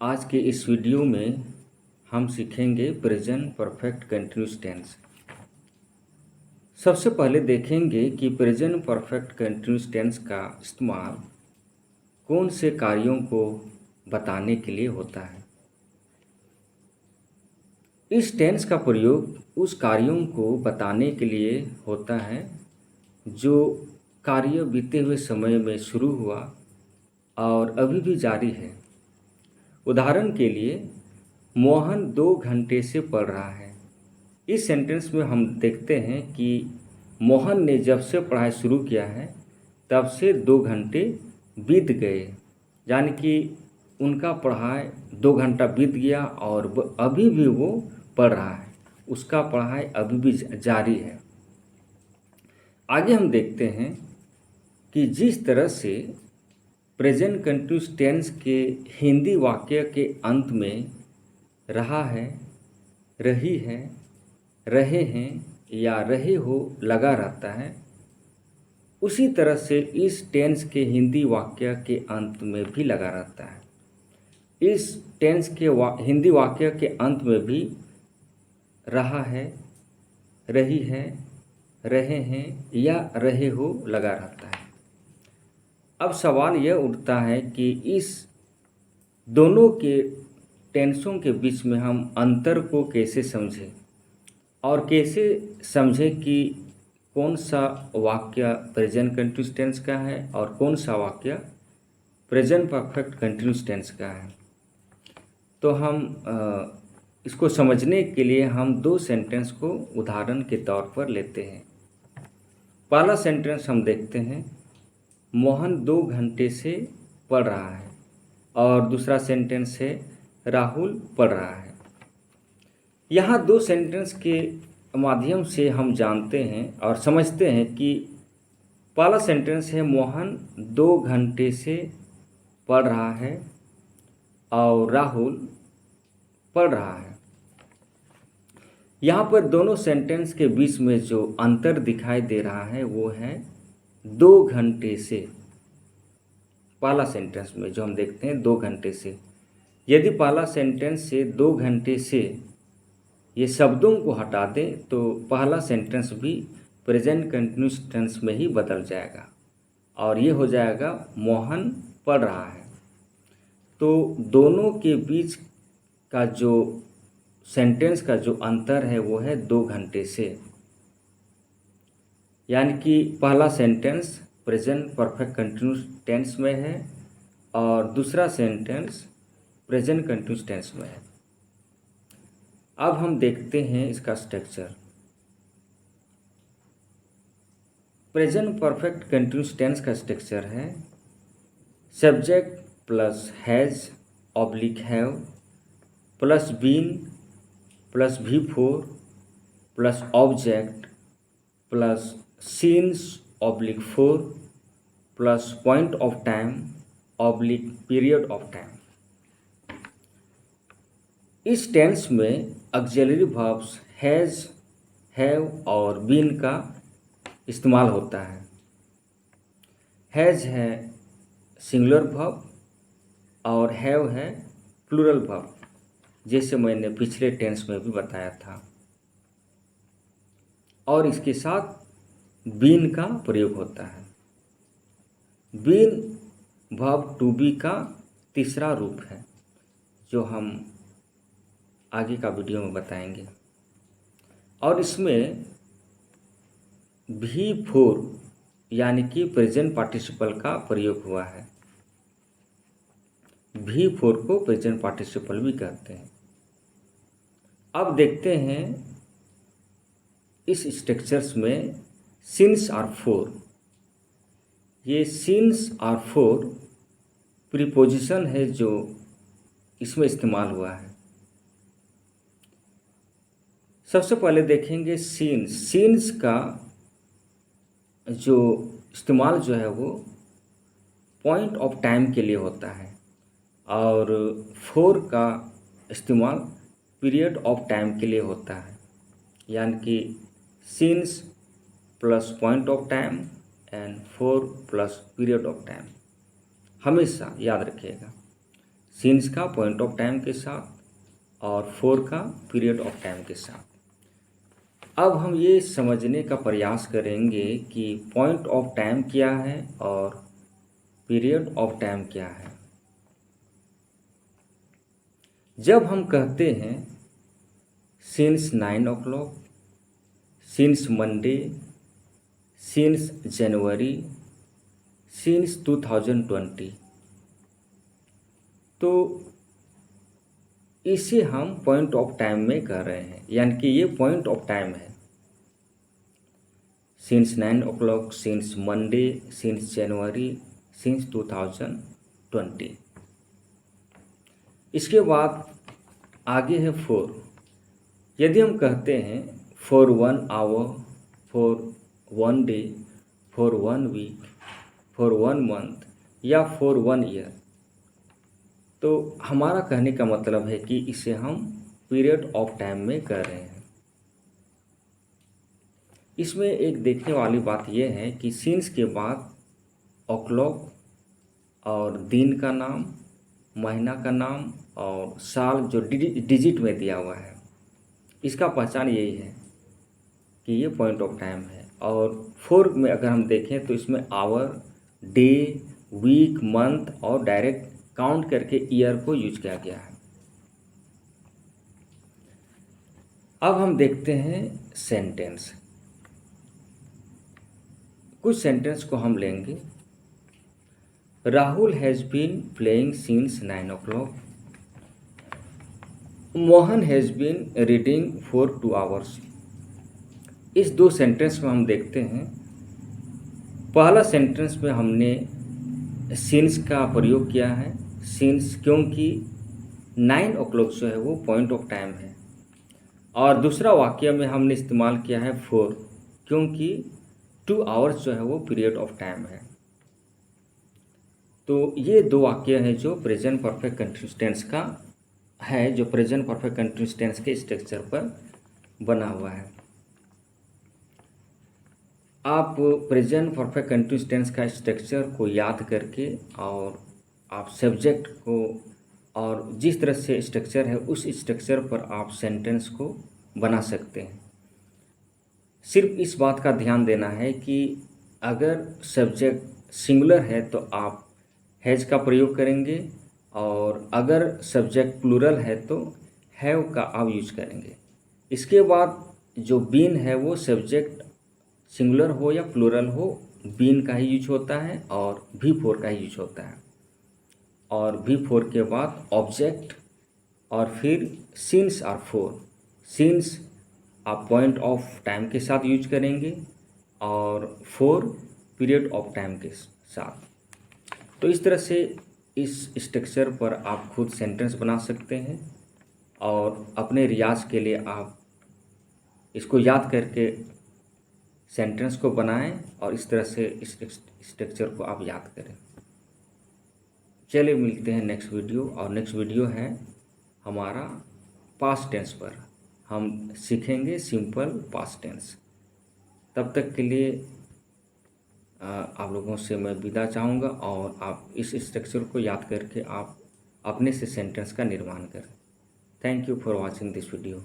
आज के इस वीडियो में हम सीखेंगे प्रेजेंट परफेक्ट कंटिन्यूस टेंस। सबसे पहले देखेंगे कि प्रेजेंट परफेक्ट कंटिन्यूस टेंस का इस्तेमाल कौन से कार्यों को बताने के लिए होता है। इस टेंस का प्रयोग उस कार्यों को बताने के लिए होता है जो कार्य बीते हुए समय में शुरू हुआ और अभी भी जारी है। उदाहरण के लिए, मोहन 2 घंटे से पढ़ रहा है। इस सेंटेंस में हम देखते हैं कि मोहन ने जब से पढ़ाई शुरू किया है तब से 2 घंटे बीत गए, यानी कि उनका पढ़ाई 2 घंटा बीत गया और अभी भी वो पढ़ रहा है, उसका पढ़ाई अभी भी जारी है। आगे हम देखते हैं कि जिस तरह से प्रेजेंट कंटिन्यूस टेंस के हिंदी वाक्य के अंत में रहा है, रही है, रहे हैं या रहे हो लगा रहता है, उसी तरह से इस टेंस के हिंदी वाक्य के अंत में भी लगा रहता है। इस टेंस के हिंदी वाक्य के अंत में भी रहा है, रही है, रहे हैं या रहे हो लगा रहता है। अब सवाल यह उठता है कि इस दोनों के टेंसों के बीच में हम अंतर को कैसे समझें और कैसे समझें कि कौन सा वाक्य प्रेजेंट कंटिन्यूस टेंस का है और कौन सा वाक्य प्रेजेंट परफेक्ट कंटिन्यूस टेंस का है। तो हम इसको समझने के लिए हम 2 सेंटेंस को उदाहरण के तौर पर लेते हैं। पहला सेंटेंस हम देखते हैं, मोहन 2 घंटे से पढ़ रहा है, और दूसरा सेंटेंस है राहुल पढ़ रहा है। यहाँ 2 सेंटेंस के माध्यम से हम जानते हैं और समझते हैं कि पहला सेंटेंस है मोहन 2 घंटे से पढ़ रहा है और राहुल पढ़ रहा है। यहाँ पर दोनों सेंटेंस के बीच में जो अंतर दिखाई दे रहा है वो है 2 घंटे से। पहला सेंटेंस में जो हम देखते हैं 2 घंटे से, यदि पहला सेंटेंस से 2 घंटे से ये शब्दों को हटा दें तो पहला सेंटेंस भी प्रेजेंट कंटिन्यूस टेंस में ही बदल जाएगा और ये हो जाएगा मोहन पढ़ रहा है। तो दोनों के बीच का जो सेंटेंस का जो अंतर है वो है 2 घंटे से, यानी कि पहला sentence present perfect continuous tense में है और दूसरा सेंटेंस प्रेजेंट कंटिन्यूस टेंस में है। अब हम देखते हैं इसका structure. Present perfect continuous tense का स्ट्रक्चर है subject plus has oblique have plus been plus V4 plus object plus since oblique 4 plus point of time oblique period of time. इस टेंस में ऑक्सिलरी वर्ब्स हैज, हैव और been का इस्तेमाल होता है। Has है सिंगुलर वर्ब और have है प्लूरल वर्ब, जैसे मैंने पिछले टेंस में भी बताया था, और इसके साथ बीन का प्रयोग होता है। बीन वर्ब टू बी का तीसरा रूप है जो हम आगे का वीडियो में बताएंगे, और इसमें V4 यानी कि प्रेजेंट पार्टिसिपल का प्रयोग हुआ है। V4 को प्रेजेंट पार्टिसिपल भी कहते हैं। अब देखते हैं इस स्ट्रक्चर्स में सिंस आर 4। ये सिंस आर 4 प्रीपोजिशन है जो इसमें इस्तेमाल हुआ है। सबसे पहले देखेंगे सीन्स का जो इस्तेमाल जो है वो पॉइंट ऑफ टाइम के लिए होता है और 4 का इस्तेमाल पीरियड ऑफ टाइम के लिए होता है, यानी कि scenes plus point of time and 4 plus period of time. हमेशा याद रखिएगा, सिंस का पॉइंट ऑफ टाइम के साथ और फोर का पीरियड ऑफ टाइम के साथ। अब हम ये समझने का प्रयास करेंगे कि पॉइंट ऑफ टाइम क्या है और पीरियड ऑफ टाइम क्या है। जब हम कहते हैं since 9 o'clock, since Monday, since January, since 2020, तो इसे हम पॉइंट ऑफ टाइम में कह रहे हैं, यानी कि ये पॉइंट ऑफ टाइम है। Since 9 o'clock, since Monday, since January, since 2020। इसके बाद आगे है फोर। यदि हम कहते हैं for 1 hour, for 1 day, for 1 week, for 1 month या फॉर 1 year, तो हमारा कहने का मतलब है कि इसे हम पीरियड ऑफ टाइम में कह रहे हैं। इसमें एक देखने वाली बात यह है कि सिंस के बाद o'clock और दिन का नाम, महीना का नाम और साल जो डिजिट में दिया हुआ है, इसका पहचान यही है कि ये पॉइंट ऑफ टाइम है। और फोर में अगर हम देखें तो इसमें आवर, डे, वीक, मंथ और डायरेक्ट काउंट करके ईयर को यूज किया गया है। अब हम देखते हैं सेंटेंस। कुछ सेंटेंस को हम लेंगे। Rahul has been playing since 9 o'clock। Mohan has been reading for 2 hours। इस दो सेंटेंस में हम देखते हैं, पहला सेंटेंस में हमने सिंस का प्रयोग किया है, सिंस क्योंकि 9 o'clock जो है वो पॉइंट ऑफ टाइम है। और दूसरा वाक्य में हमने इस्तेमाल किया है फोर, क्योंकि 2 hours जो है वो पीरियड ऑफ टाइम है। तो ये दो वाक्य हैं जो प्रेजेंट परफेक्ट कंटिन्यूअस टेंस का है, जो प्रेजेंट परफेक्ट कंटिन्यूअस टेंस के स्ट्रक्चर पर बना हुआ है। आप प्रेजेंट परफेक्ट कंटिन्यूअस टेंस का स्ट्रक्चर को याद करके और आप सब्जेक्ट को और जिस तरह से स्ट्रक्चर है उस स्ट्रक्चर पर आप सेंटेंस को बना सकते हैं। सिर्फ इस बात का ध्यान देना है कि अगर सब्जेक्ट सिंगुलर है तो आप हैज़ का प्रयोग करेंगे, और अगर सब्जेक्ट प्लूरल है तो हैव का आप यूज करेंगे। इसके बाद जो बीन है वो सब्जेक्ट सिंगुलर हो या प्लूरल हो, बीन का ही यूज होता है और भी फोर का ही यूज होता है। और भी फोर के बाद ऑब्जेक्ट और फिर सिंस और फोर। सिंस आप पॉइंट ऑफ टाइम के साथ यूज करेंगे और फोर पीरियड ऑफ टाइम के साथ। तो इस तरह से इस स्ट्रक्चर पर आप खुद सेंटेंस बना सकते हैं और अपने रियाज के लिए आप इसको याद करके सेंटेंस को बनाएं और इस तरह से इस स्ट्रक्चर को आप याद करें। चलिए मिलते हैं नेक्स्ट वीडियो, और नेक्स्ट वीडियो है हमारा पास्ट टेंस पर। हम सीखेंगे सिंपल पास्ट टेंस। तब तक के लिए आप लोगों से मैं विदा चाहूँगा, और आप इस स्ट्रक्चर को याद करके आप अपने से सेंटेंस का निर्माण करें। Thank you for watching this video.